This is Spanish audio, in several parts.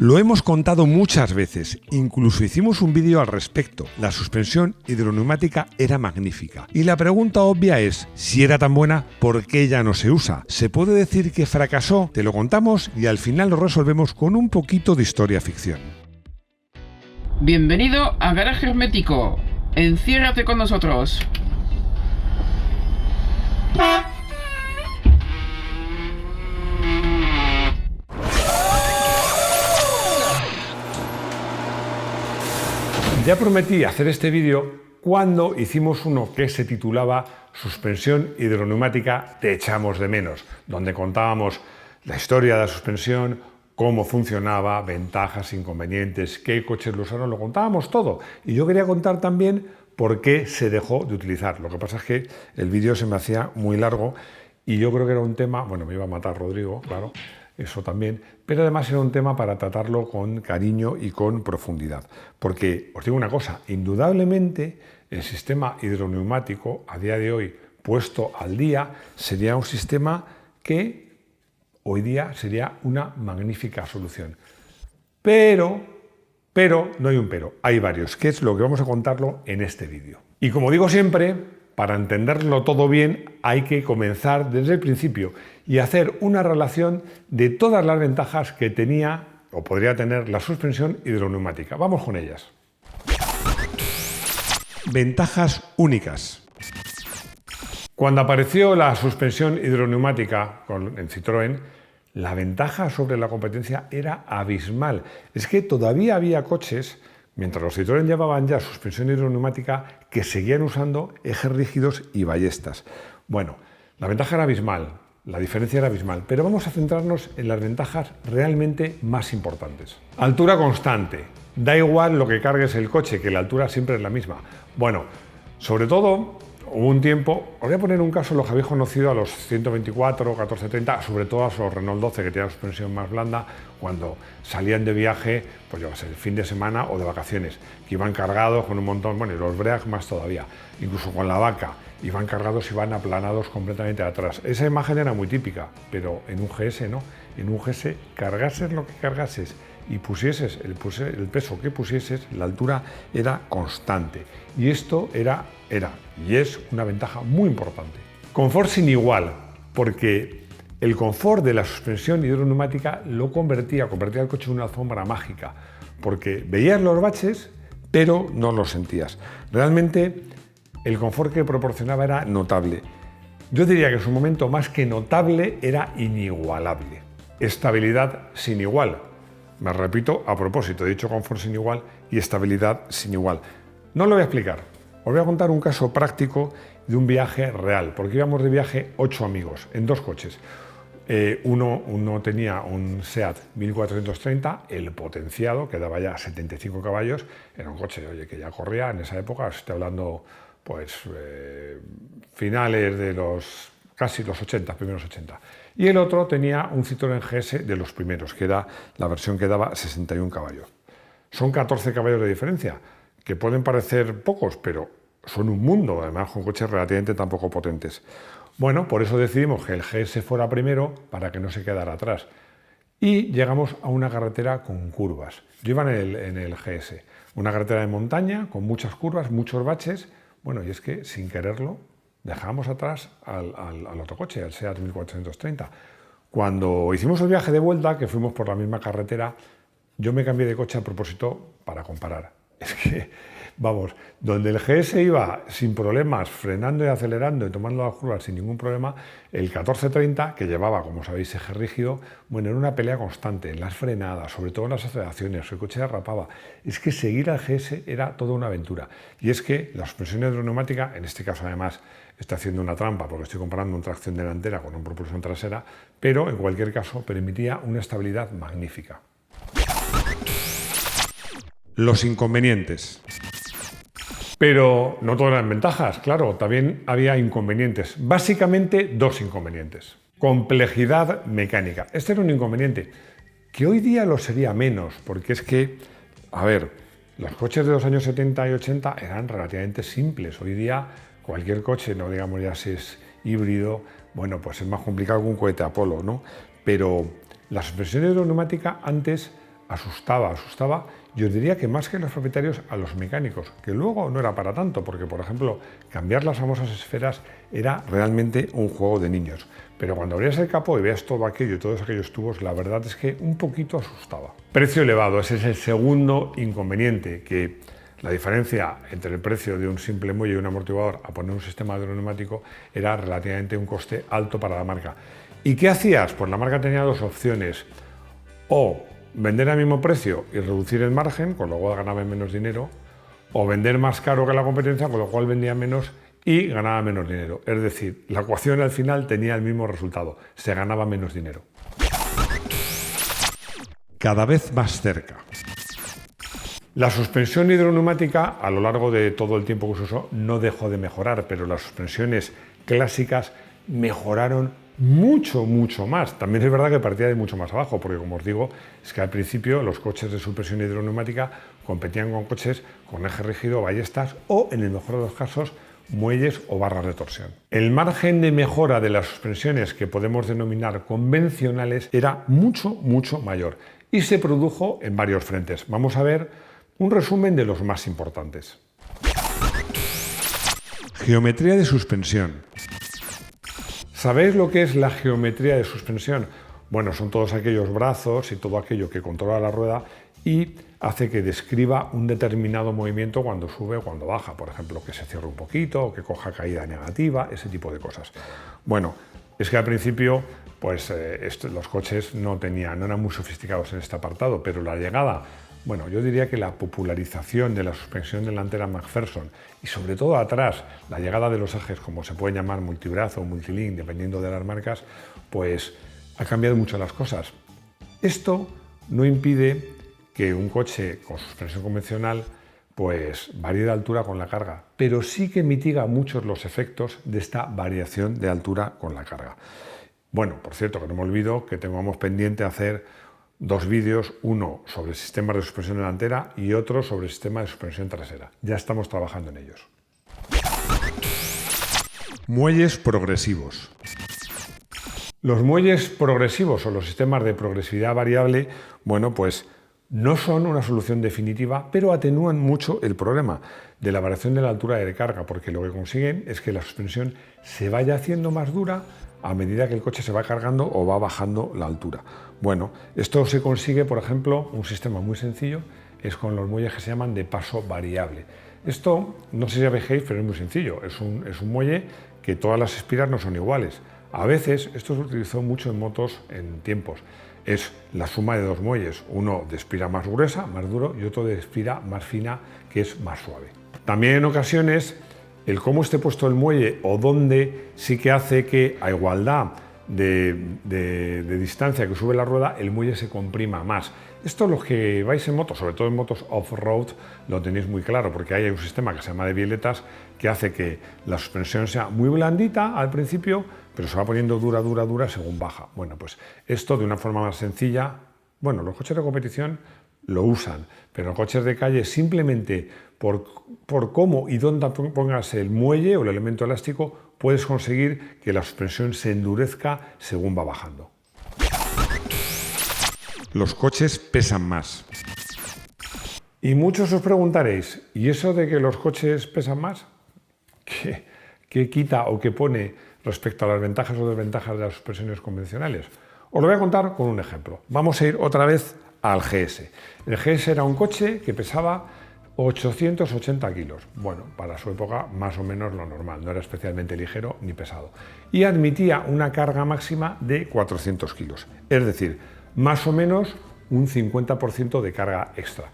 Lo hemos contado muchas veces, incluso hicimos un vídeo al respecto. La suspensión hidroneumática era magnífica. Y la pregunta obvia es, si era tan buena, ¿por qué ya no se usa? ¿Se puede decir que fracasó? Te lo contamos y al final lo resolvemos con un poquito de historia ficción. Bienvenido a Garaje Hermético. Enciérrate con nosotros. Ya prometí hacer este vídeo cuando hicimos uno que se titulaba Suspensión hidroneumática te echamos de menos, donde contábamos la historia de la suspensión, cómo funcionaba, ventajas, inconvenientes, qué coches lo usaron, lo contábamos todo. Y yo quería contar también por qué se dejó de utilizar. Lo que pasa es que el vídeo se me hacía muy largo y yo creo que era un tema, bueno, me iba a matar Rodrigo, claro, eso también, pero además era un tema para tratarlo con cariño y con profundidad. Porque, os digo una cosa, indudablemente el sistema hidroneumático a día de hoy, puesto al día, sería un sistema que hoy día sería una magnífica solución. Pero no hay un pero, hay varios, que es lo que vamos a contarlo en este vídeo. Y como digo siempre, para entenderlo todo bien hay que comenzar desde el principio y hacer una relación de todas las ventajas que tenía o podría tener la suspensión hidroneumática. Vamos con ellas. Ventajas únicas. Cuando apareció la suspensión hidroneumática en Citroën, la ventaja sobre la competencia era abismal. Es que todavía había coches, mientras los Citroën llevaban ya suspensión hidroneumática, que seguían usando ejes rígidos y ballestas. Bueno, la ventaja era abismal, la diferencia era abismal, pero vamos a centrarnos en las ventajas realmente más importantes. Altura constante. Da igual lo que cargues el coche, que la altura siempre es la misma. Bueno, sobre todo, hubo un tiempo, os voy a poner un caso, los que habéis conocido a los 124, 1430, sobre todo a los Renault 12 que tenían suspensión más blanda, cuando salían de viaje, pues yo qué sé, el fin de semana o de vacaciones, que iban cargados con un montón, bueno, y los Break más todavía, incluso con la vaca, iban cargados y iban aplanados completamente atrás. Esa imagen era muy típica, pero en un GS no. En un GS, cargases lo que cargases y pusieses el peso que pusieses, la altura era constante. Y esto era y es una ventaja muy importante. Confort sin igual, porque el confort de la suspensión hidroneumática convertía el coche en una alfombra mágica, porque veías los baches, pero no los sentías. Realmente el confort que proporcionaba era notable. Yo diría que en su momento, más que notable, era inigualable. Estabilidad sin igual. Me repito a propósito, he dicho confort sin igual y estabilidad sin igual. No lo voy a explicar. Os voy a contar un caso práctico de un viaje real, porque íbamos de viaje 8 amigos en 2 coches. Uno tenía un SEAT 1430, el potenciado, que daba ya 75 caballos. Era un coche, oye, que ya corría en esa época, estoy hablando pues finales de casi los 80, primeros 80. Y el otro tenía un Citroën GS de los primeros, que era la versión que daba 61 caballos. Son 14 caballos de diferencia, que pueden parecer pocos, pero son un mundo, además con coches relativamente tan poco potentes. Bueno, por eso decidimos que el GS fuera primero para que no se quedara atrás. Y llegamos a una carretera con curvas. Yo iba en el GS, una carretera de montaña con muchas curvas, muchos baches. Bueno, y es que sin quererlo dejamos atrás al otro coche, al SEAT 1430. Cuando hicimos el viaje de vuelta, que fuimos por la misma carretera, yo me cambié de coche a propósito para comparar. Es que, vamos, donde el GS iba sin problemas, frenando y acelerando y tomando las curvas sin ningún problema, el 1430, que llevaba, como sabéis, eje rígido, bueno, era una pelea constante en las frenadas, sobre todo en las aceleraciones, el coche derrapaba. Es que seguir al GS era toda una aventura. Y es que la suspensión hidroneumática, en este caso además, está haciendo una trampa porque estoy comparando una tracción delantera con una propulsión trasera, pero en cualquier caso permitía una estabilidad magnífica. Los inconvenientes. Pero no todas eran ventajas, claro, también había inconvenientes. Básicamente 2 inconvenientes. Complejidad mecánica. Este era un inconveniente, que hoy día lo sería menos, porque es que, a ver, los coches de los años 70 y 80 eran relativamente simples. Hoy día cualquier coche, no digamos ya si es híbrido, bueno, pues es más complicado que un cohete Apolo, ¿no? Pero la suspensión hidroneumática antes asustaba. Yo diría que más que a los propietarios, a los mecánicos, que luego no era para tanto, porque por ejemplo, cambiar las famosas esferas era realmente un juego de niños. Pero cuando abrías el capó y veías todo aquello y todos aquellos tubos, la verdad es que un poquito asustaba. Precio elevado, ese es el segundo inconveniente, que la diferencia entre el precio de un simple muelle y un amortiguador a poner un sistema hidroneumático era relativamente un coste alto para la marca. ¿Y qué hacías? Pues la marca tenía dos opciones: o vender al mismo precio y reducir el margen, con lo cual ganaba menos dinero, o vender más caro que la competencia, con lo cual vendía menos y ganaba menos dinero. Es decir, la ecuación al final tenía el mismo resultado, se ganaba menos dinero. Cada vez más cerca. La suspensión hidroneumática, a lo largo de todo el tiempo que se usó, no dejó de mejorar, pero las suspensiones clásicas mejoraron mucho más. También es verdad que partía de mucho más abajo, porque como os digo, es que al principio los coches de suspensión hidroneumática competían con coches con eje rígido, ballestas o, en el mejor de los casos, muelles o barras de torsión. El margen de mejora de las suspensiones que podemos denominar convencionales era mucho mayor y se produjo en varios frentes. Vamos a ver un resumen de los más importantes. Geometría de suspensión. ¿Sabéis lo que es la geometría de suspensión? Bueno, son todos aquellos brazos y todo aquello que controla la rueda y hace que describa un determinado movimiento cuando sube o cuando baja. Por ejemplo, que se cierre un poquito o que coja caída negativa, ese tipo de cosas. Bueno, es que al principio pues, los coches no eran muy sofisticados en este apartado, pero la llegada, bueno, yo diría que la popularización de la suspensión delantera McPherson y sobre todo atrás, la llegada de los ejes, como se pueden llamar multibrazo o multilink, dependiendo de las marcas, pues ha cambiado mucho las cosas. Esto no impide que un coche con suspensión convencional pues varíe de altura con la carga, pero sí que mitiga muchos los efectos de esta variación de altura con la carga. Bueno, por cierto, que no me olvido que tengamos pendiente hacer dos vídeos, uno sobre sistemas de suspensión delantera y otro sobre sistema de suspensión trasera. Ya estamos trabajando en ellos. Muelles progresivos. Los muelles progresivos o los sistemas de progresividad variable, bueno, pues no son una solución definitiva, pero atenúan mucho el problema de la variación de la altura de carga, porque lo que consiguen es que la suspensión se vaya haciendo más dura a medida que el coche se va cargando o va bajando la altura. Bueno, esto se consigue, por ejemplo, un sistema muy sencillo, es con los muelles que se llaman de paso variable. Esto, no sé si sabéis, pero es muy sencillo. Es un muelle que todas las espiras no son iguales. A veces, esto se utilizó mucho en motos en tiempos. Es la suma de dos muelles, uno de espira más gruesa, más duro, y otro de espira más fina, que es más suave. También en ocasiones, el cómo esté puesto el muelle o dónde sí que hace que a igualdad de distancia que sube la rueda, el muelle se comprima más. Esto los que vais en motos, sobre todo en motos off-road, lo tenéis muy claro, porque hay un sistema que se llama de bieletas que hace que la suspensión sea muy blandita al principio, pero se va poniendo dura según baja. Bueno, pues esto de una forma más sencilla, bueno, los coches de competición lo usan, pero los coches de calle simplemente por cómo y dónde pongas el muelle o el elemento elástico, puedes conseguir que la suspensión se endurezca según va bajando. Los coches pesan más. Y muchos os preguntaréis, ¿y eso de que los coches pesan más? ¿Qué quita o qué pone respecto a las ventajas o desventajas de las suspensiones convencionales? Os lo voy a contar con un ejemplo. Vamos a ir otra vez al GS. El GS era un coche que pesaba 880 kilos. Bueno, para su época más o menos lo normal, no era especialmente ligero ni pesado. Y admitía una carga máxima de 400 kilos, es decir, más o menos un 50% de carga extra.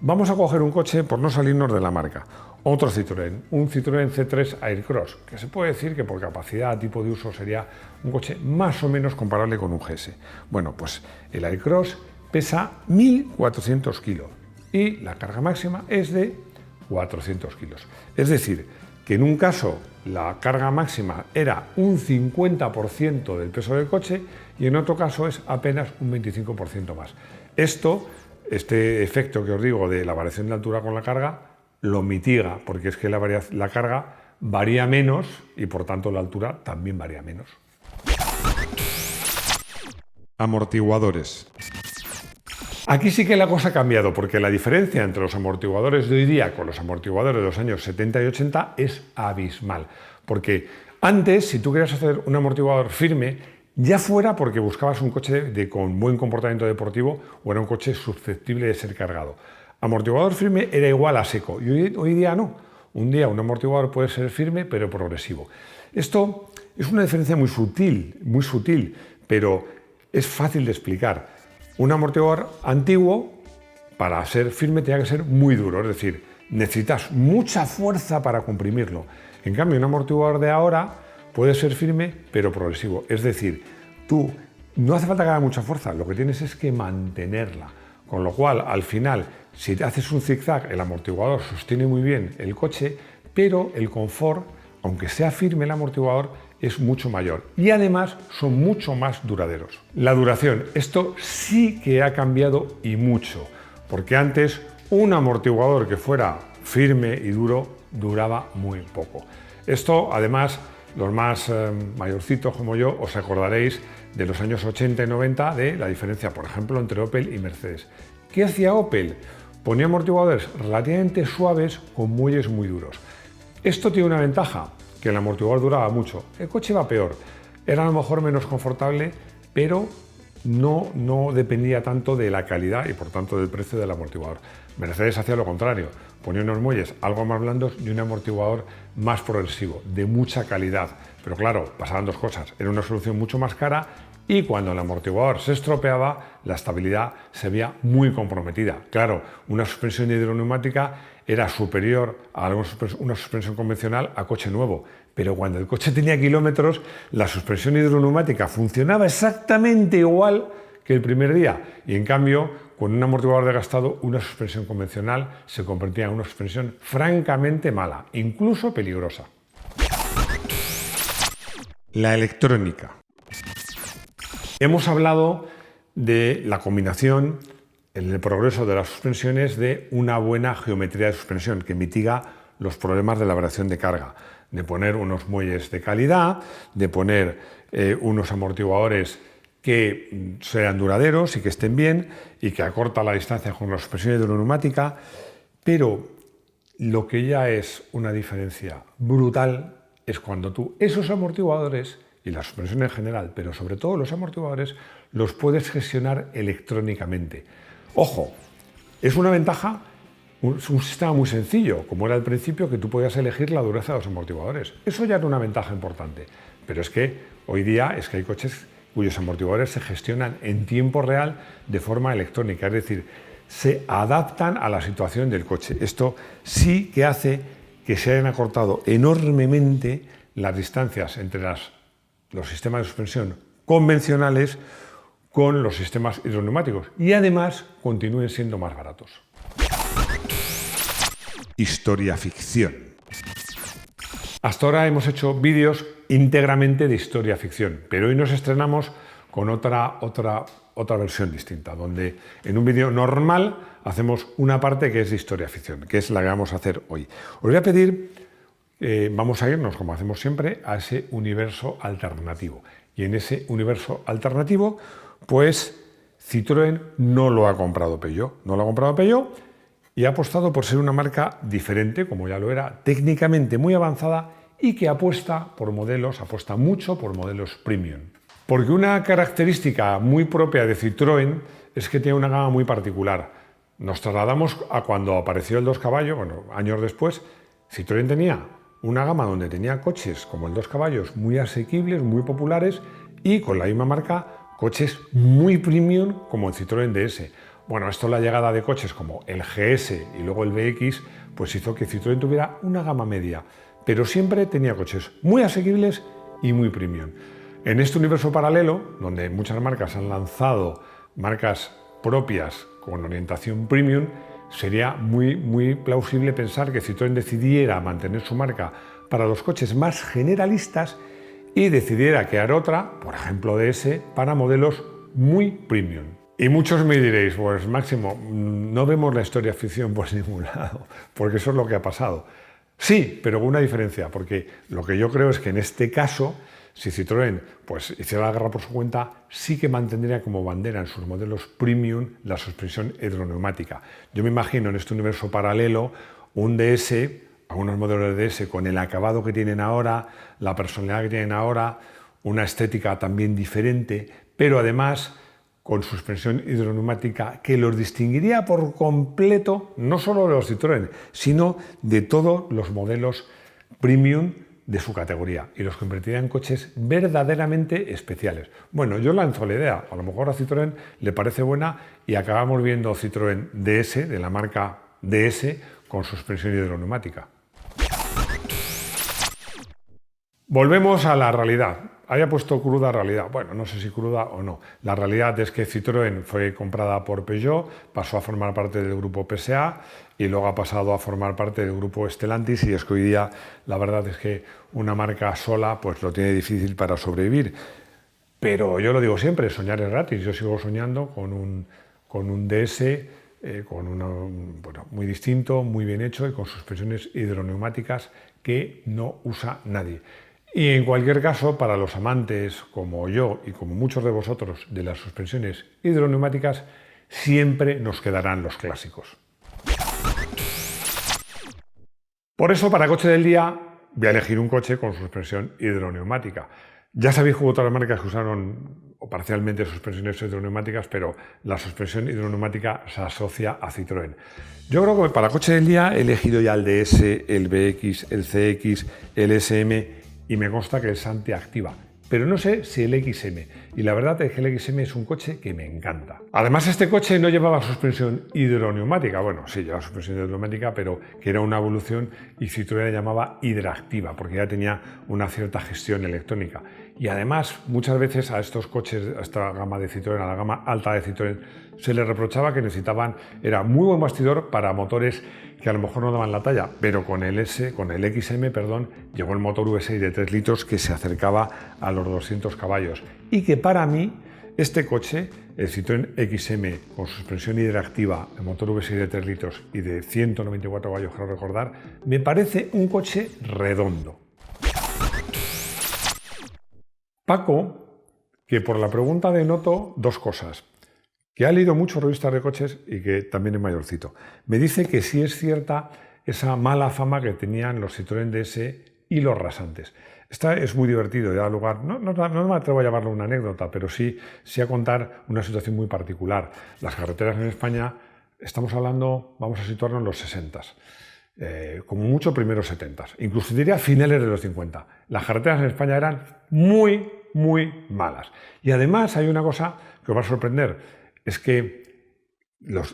Vamos a coger un coche, por no salirnos de la marca, otro Citroën, un Citroën C3 Aircross, que se puede decir que por capacidad, tipo de uso, sería un coche más o menos comparable con un GS. Bueno, pues el Aircross pesa 1.400 kilos y la carga máxima es de 400 kilos. Es decir, que en un caso la carga máxima era un 50% del peso del coche y en otro caso es apenas un 25% más. Este efecto que os digo de la variación de altura con la carga lo mitiga, porque es que la carga varía menos y por tanto la altura también varía menos. Amortiguadores. Aquí sí que la cosa ha cambiado, porque la diferencia entre los amortiguadores de hoy día con los amortiguadores de los años 70 y 80 es abismal. Porque antes, si tú querías hacer un amortiguador firme, ya fuera porque buscabas un coche con buen comportamiento deportivo o era un coche susceptible de ser cargado. Amortiguador firme era igual a seco y hoy día no. Un día un amortiguador puede ser firme pero progresivo. Esto es una diferencia muy sutil, pero es fácil de explicar. Un amortiguador antiguo, para ser firme, tenía que ser muy duro, es decir, necesitas mucha fuerza para comprimirlo. En cambio, un amortiguador de ahora puede ser firme, pero progresivo. Es decir, tú no hace falta que haga mucha fuerza, lo que tienes es que mantenerla. Con lo cual, al final, si te haces un zigzag, el amortiguador sostiene muy bien el coche, pero el confort, aunque sea firme el amortiguador, es mucho mayor y además son mucho más duraderos. La duración, esto sí que ha cambiado y mucho, porque antes un amortiguador que fuera firme y duro duraba muy poco. Esto además, los más mayorcitos como yo os acordaréis de los años 80 y 90 de la diferencia, por ejemplo, entre Opel y Mercedes. ¿Qué hacía Opel? Ponía amortiguadores relativamente suaves con muelles muy duros. Esto tiene una ventaja, que el amortiguador duraba mucho. El coche iba peor, era a lo mejor menos confortable, pero no dependía tanto de la calidad y por tanto del precio del amortiguador. Mercedes hacía lo contrario, ponía unos muelles algo más blandos y un amortiguador más progresivo, de mucha calidad. Pero claro, pasaban dos cosas, era una solución mucho más cara y cuando el amortiguador se estropeaba, la estabilidad se veía muy comprometida. Claro, una suspensión hidroneumática era superior a una suspensión convencional a coche nuevo, pero cuando el coche tenía kilómetros, la suspensión hidroneumática funcionaba exactamente igual que el primer día y en cambio, con un amortiguador desgastado, una suspensión convencional se convertía en una suspensión francamente mala, incluso peligrosa. La electrónica. Hemos hablado de la combinación en el progreso de las suspensiones de una buena geometría de suspensión que mitiga los problemas de la variación de carga, de poner unos muelles de calidad, de poner unos amortiguadores que sean duraderos y que estén bien y que acorta la distancia con la suspensión hidroneumática, pero lo que ya es una diferencia brutal es cuando tú esos amortiguadores y la suspensión en general, pero sobre todo los amortiguadores, los puedes gestionar electrónicamente. Ojo, es una ventaja, un sistema muy sencillo, como era al principio, que tú podías elegir la dureza de los amortiguadores. Eso ya era una ventaja importante, pero es que hoy día es que hay coches cuyos amortiguadores se gestionan en tiempo real de forma electrónica, es decir, se adaptan a la situación del coche. Esto sí que hace que se hayan acortado enormemente las distancias entre los sistemas de suspensión convencionales con los sistemas hidroneumáticos y además continúen siendo más baratos. Historia ficción. Hasta ahora hemos hecho vídeos íntegramente de historia ficción, pero hoy nos estrenamos con otra versión distinta, donde en un vídeo normal hacemos una parte que es de historia ficción, que es la que vamos a hacer hoy. Os voy a pedir, vamos a irnos, como hacemos siempre, a ese universo alternativo. Y en ese universo alternativo, pues Citroën no lo ha comprado Peugeot. No lo ha comprado Peugeot y ha apostado por ser una marca diferente, como ya lo era, técnicamente muy avanzada y que apuesta mucho por modelos premium. Porque una característica muy propia de Citroën es que tiene una gama muy particular. Nos trasladamos a cuando apareció el 2 caballos, bueno, años después, Citroën tenía una gama donde tenía coches como el 2 caballos muy asequibles, muy populares y con la misma marca coches muy premium como el Citroën DS. Bueno, esto la llegada de coches como el GS y luego el BX pues hizo que Citroën tuviera una gama media, pero siempre tenía coches muy asequibles y muy premium. En este universo paralelo, donde muchas marcas han lanzado marcas propias con orientación premium, sería muy plausible pensar que Citroën decidiera mantener su marca para los coches más generalistas y decidiera crear otra, por ejemplo DS, para modelos muy premium. Y muchos me diréis, pues Máximo, no vemos la historia ficción por ningún lado, porque eso es lo que ha pasado. Sí, pero con una diferencia, porque lo que yo creo es que en este caso Si Citroën pues, hiciera la guerra por su cuenta, sí que mantendría como bandera en sus modelos premium la suspensión hidroneumática. Yo me imagino en este universo paralelo un DS, algunos modelos de DS con el acabado que tienen ahora, la personalidad que tienen ahora, una estética también diferente, pero además con suspensión hidroneumática que los distinguiría por completo, no solo de los Citroën, sino de todos los modelos premium de su categoría y los convertiría en coches verdaderamente especiales. Bueno, yo lanzo la idea, a lo mejor a Citroën le parece buena y acabamos viendo Citroën DS, de la marca DS, con suspensión hidroneumática. Volvemos a la realidad. Había puesto cruda realidad. Bueno, no sé si cruda o no. La realidad es que Citroën fue comprada por Peugeot, pasó a formar parte del grupo PSA y luego ha pasado a formar parte del grupo Stellantis, y es que hoy día la verdad es que una marca sola pues lo tiene difícil para sobrevivir. Pero yo lo digo siempre, soñar es gratis. Yo sigo soñando con un DS bueno, muy distinto, muy bien hecho y con suspensiones hidroneumáticas que no usa nadie. Y en cualquier caso, para los amantes como yo y como muchos de vosotros de las suspensiones hidroneumáticas, siempre nos quedarán los clásicos. Por eso, para coche del día, voy a elegir un coche con suspensión hidroneumática. Ya sabéis que hubo otras marcas que usaron o parcialmente suspensiones hidroneumáticas, pero la suspensión hidroneumática se asocia a Citroën. Yo creo que para coche del día he elegido ya el DS, el BX, el CX, el SM, y me consta que el Sante activa, pero no sé si el XM, y la verdad es que el XM es un coche que me encanta. Además, este coche no llevaba suspensión hidroneumática, bueno, sí llevaba suspensión hidroneumática, pero que era una evolución, y Citroën la llamaba hidractiva, porque ya tenía una cierta gestión electrónica. Y además, muchas veces a estos coches, a esta gama de Citroën, a la gama alta de Citroën, se les reprochaba que necesitaban, era muy buen bastidor para motores que a lo mejor no daban la talla, pero con el XM, llegó el motor V6 de 3 litros que se acercaba a los 200 caballos. Y que para mí, este coche, el Citroën XM con suspensión hidractiva, el motor V6 de 3 litros y de 194 caballos, creo recordar, me parece un coche redondo. Paco, que por la pregunta denoto dos cosas, que ha leído mucho revistas de coches y que también es mayorcito. Me dice que sí es cierta esa mala fama que tenían los Citroën DS y los rasantes. Esta es muy divertido y da lugar, no me atrevo a llamarlo una anécdota, pero sí a contar una situación muy particular. Las carreteras en España, estamos hablando, vamos a situarnos en los 60, como mucho primeros 70, incluso diría finales de los 50. Las carreteras en España eran muy malas. Y además hay una cosa que os va a sorprender, es que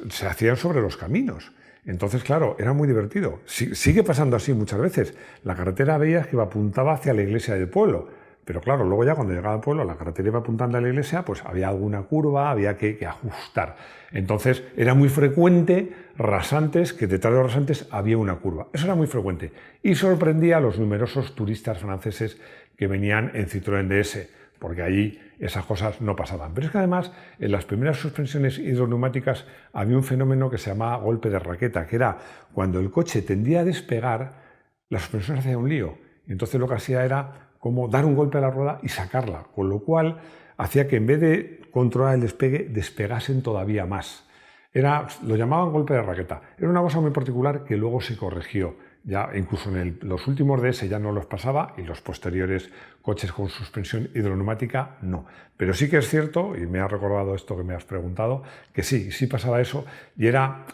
se hacían sobre los caminos. Entonces, claro, era muy divertido. Sigue pasando así muchas veces. La carretera veías que apuntaba hacia la iglesia del pueblo. Pero claro, luego ya cuando llegaba al pueblo, la carretera iba apuntando a la iglesia, pues había alguna curva, había que ajustar. Entonces, era muy frecuente rasantes, que detrás de los rasantes había una curva. Eso era muy frecuente. Y sorprendía a los numerosos turistas franceses que venían en Citroën DS, porque allí esas cosas no pasaban. Pero es que además, en las primeras suspensiones hidroneumáticas había un fenómeno que se llamaba golpe de raqueta, que era cuando el coche tendía a despegar, la suspensión hacía un lío. Y entonces lo que hacía era como dar un golpe a la rueda y sacarla, con lo cual hacía que en vez de controlar el despegue, despegasen todavía más. Lo llamaban golpe de raqueta. Era una cosa muy particular que luego se corrigió. Ya incluso en los últimos DS ya no los pasaba y los posteriores coches con suspensión hidroneumática no. Pero sí que es cierto, y me ha recordado esto que me has preguntado, que sí pasaba eso y era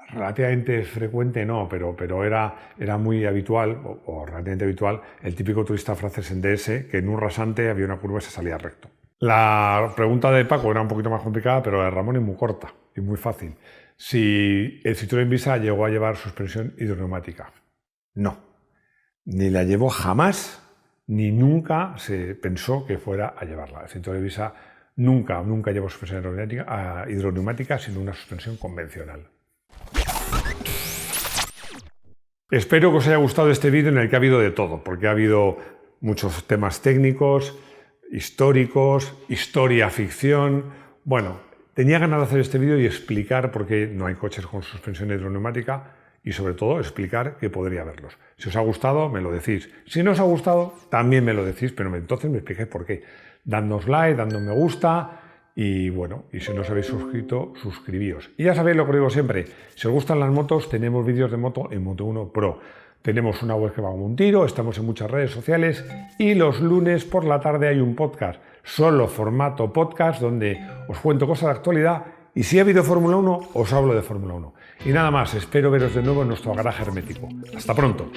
relativamente frecuente, no, pero era muy habitual, o relativamente habitual, el típico turista francés en DS que en un rasante había una curva y se salía recto. La pregunta de Paco era un poquito más complicada, pero la de Ramón es muy corta y muy fácil. Si el Citroën Visa llegó a llevar suspensión hidroneumática. No, ni la llevó jamás, ni nunca se pensó que fuera a llevarla. El Citroën Visa nunca llevó suspensión hidroneumática, sino una suspensión convencional. Espero que os haya gustado este vídeo en el que ha habido de todo, porque ha habido muchos temas técnicos, históricos, historia, ficción. Bueno, tenía ganas de hacer este vídeo y explicar por qué no hay coches con suspensión hidroneumática y sobre todo explicar que podría verlos. Si os ha gustado, me lo decís. Si no os ha gustado, también me lo decís, pero entonces me explicáis por qué. Dándonos like, dando me gusta y bueno, y si no os habéis suscrito, suscribíos. Y ya sabéis lo que digo siempre, si os gustan las motos, tenemos vídeos de moto en Moto1 Pro. Tenemos una web que va como un tiro, estamos en muchas redes sociales y los lunes por la tarde hay un podcast, solo formato podcast, donde os cuento cosas de actualidad y si ha habido Fórmula 1, os hablo de Fórmula 1. Y nada más, espero veros de nuevo en nuestro garaje hermético. ¡Hasta pronto!